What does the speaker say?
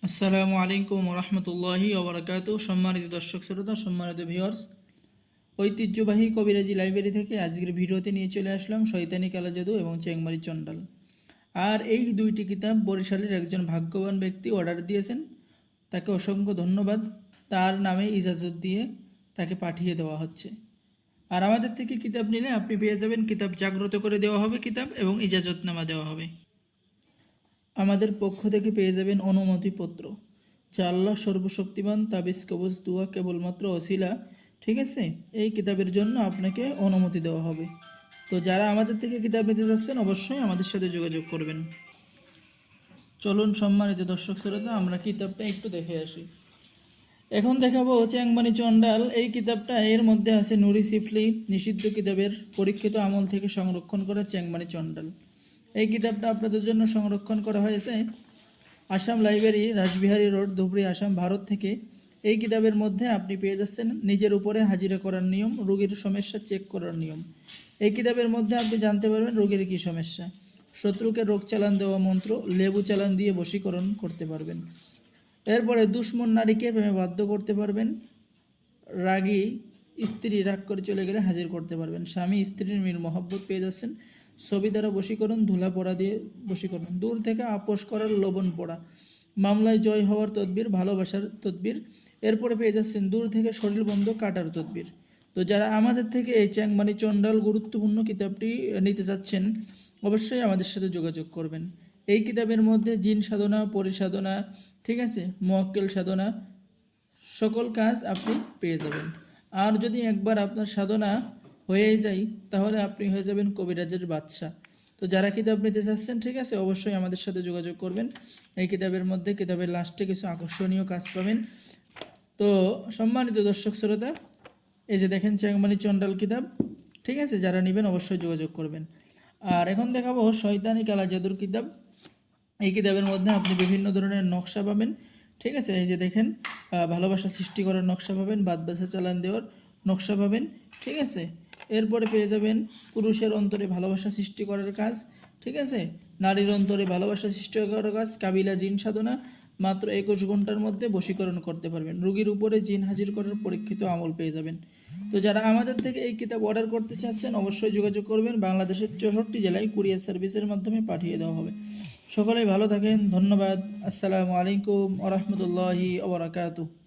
আসসালামু আলাইকুম রহমতুল্লাহি ওবরাকাতু। সম্মানিত দর্শক শ্রোতা, সম্মানিত ভিউয়ার্স, ঐতিহ্যবাহী কবিরাজি লাইব্রেরি থেকে আজকের ভিডিওতে নিয়ে চলে আসলাম শয়তানি কালা জাদু এবং চেংমারি চণ্ডাল। আর এই দুইটি কিতাব বরিশালের একজন ভাগ্যবান ব্যক্তি অর্ডার দিয়েছেন, তাকে অসংখ্য ধন্যবাদ। তার নামে ইজাজত দিয়ে তাকে পাঠিয়ে দেওয়া হচ্ছে। আর আমাদের থেকে কিতাব নিলে আপনি পেয়ে যাবেন কিতাব জাগ্রত করে দেওয়া হবে কিতাব, এবং ইজাজতনামা দেওয়া হবে। আমাদের পক্ষ থেকে পেয়ে যাবেন অনুমতিপত্র, যা আল্লাহ সর্বশক্তিমান, তাবিজ কবজ দুয়া কেবলমাত্র অছিলা। ঠিক আছে, এই কিতাবের জন্য আপনাকে অনুমতি দেওয়া হবে। তো যারা আমাদের থেকে কিতাব নিতে চাচ্ছেন অবশ্যই আমাদের সাথে যোগাযোগ করবেন। চলুন সম্মানিত দর্শক শ্রোতা, আমরা কিতাবটা একটু দেখে আসি। এখন দেখাবো চ্যাংমানি চণ্ডাল। এই কিতাবটা, এর মধ্যে আছে নুরি সিফলি নিষিদ্ধ কিতাবের পরীক্ষিত আমল থেকে সংরক্ষণ করা চ্যাংমানি চণ্ডাল। এই কিতাবটা আপনাদের জন্য সংরক্ষণ করা হয়েছে আসাম লাইব্রেরি, রাসবিহারী রোড, ধুবড়ী, আসাম, ভারত থেকে। এই কিতাবের মধ্যে আপনি পেয়ে যাচ্ছেন নিজের উপরে হাজিরা করার নিয়ম, রোগীর সমস্যা চেক করার নিয়ম। এই কিতাবের মধ্যে আপনি জানতে পারবেন রোগীর কী সমস্যা, শত্রুকে রোগ চালান দেওয়া মন্ত্র, লেবু চালান দিয়ে বশীকরণ করতে পারবেন। এরপরে দুশ্মন নারীকে প্রেমে বাধ্য করতে পারবেন। রাগী স্ত্রী রাগ করে চলে গেলে হাজির করতে পারবেন। স্বামী স্ত্রীর মিল মহব্বত পেয়ে যাচ্ছেন। ছবি দ্বারা বশীকরণ, ধুলা পড়া দিয়ে বশীকরণ, দূর থেকে আপোষ করার লবণ পড়া, মামলায় জয় হওয়ার তদবির, ভালোবাসার তদবির। এরপরে পেয়ে যাচ্ছেন দূর থেকে শরীর বন্ধ কাটার তদবির। তো যারা আমাদের থেকে এই চ্যাংমানি চণ্ডাল গুরুত্বপূর্ণ কিতাবটি নিতে চাচ্ছেন অবশ্যই আমাদের সাথে যোগাযোগ করবেন। এই কিতাবের মধ্যে জিন সাধনা, পরিসাধনা, ঠিক আছে, মোয়াক্কেল সাধনা, সকল কাজ আপনি পেয়ে যাবেন। আর যদি একবার আপনার সাধনা হয়ে যায় তাহলে আপনি হয়ে যাবেন কবিরাজের বাদশা। তো যারা কিতাব নিতে চাচ্ছেন, ঠিক আছে, অবশ্যই আমাদের সাথে যোগাযোগ করবেন। এই কিতাবের মধ্যে কিতাবের লাস্টে কিছু আকর্ষণীয় কাজ পাবেন। তো সম্মানিত দর্শক শ্রোতা, এই যে দেখেন চ্যাংমানি চণ্ডাল কিতাব, ঠিক আছে, যারা নেবেন অবশ্যই যোগাযোগ করবেন। আর এখন দেখাবো শয়তানি কালা জাদুর কিতাব। এই কিতাবের মধ্যে আপনি বিভিন্ন ধরনের নকশা পাবেন। ঠিক আছে, এই যে দেখেন ভালোবাসা সৃষ্টি করার নকশা পাবেন, বাদবাসা চালান দেওয়ার নকশা পাবেন। ঠিক আছে, এরপরে পেয়ে যাবেন পুরুষের অন্তরে ভালোবাসা সৃষ্টি করার কাজ। ঠিক আছে, নারীর অন্তরে ভালোবাসা সৃষ্টি করার কাজ, কাবিলা জিন সাধনা, মাত্র 21 ঘন্টার মধ্যে বশীকরণ করতে পারবেন। রোগীর উপরে জিন হাজির করার পরীক্ষিত আমল পেয়ে যাবেন। তো যারা আমাদের থেকে এই কিতাব অর্ডার করতে চাচ্ছেন অবশ্যই যোগাযোগ করবেন। বাংলাদেশের 64 জেলায় কুরিয়ার সার্ভিসের মাধ্যমে পাঠিয়ে দেওয়া হবে। সকলেই ভালো থাকেন, ধন্যবাদ। আসসালামু আলাইকুম ওয়া রাহমাতুল্লাহি ওয়া বারাকাতুহু।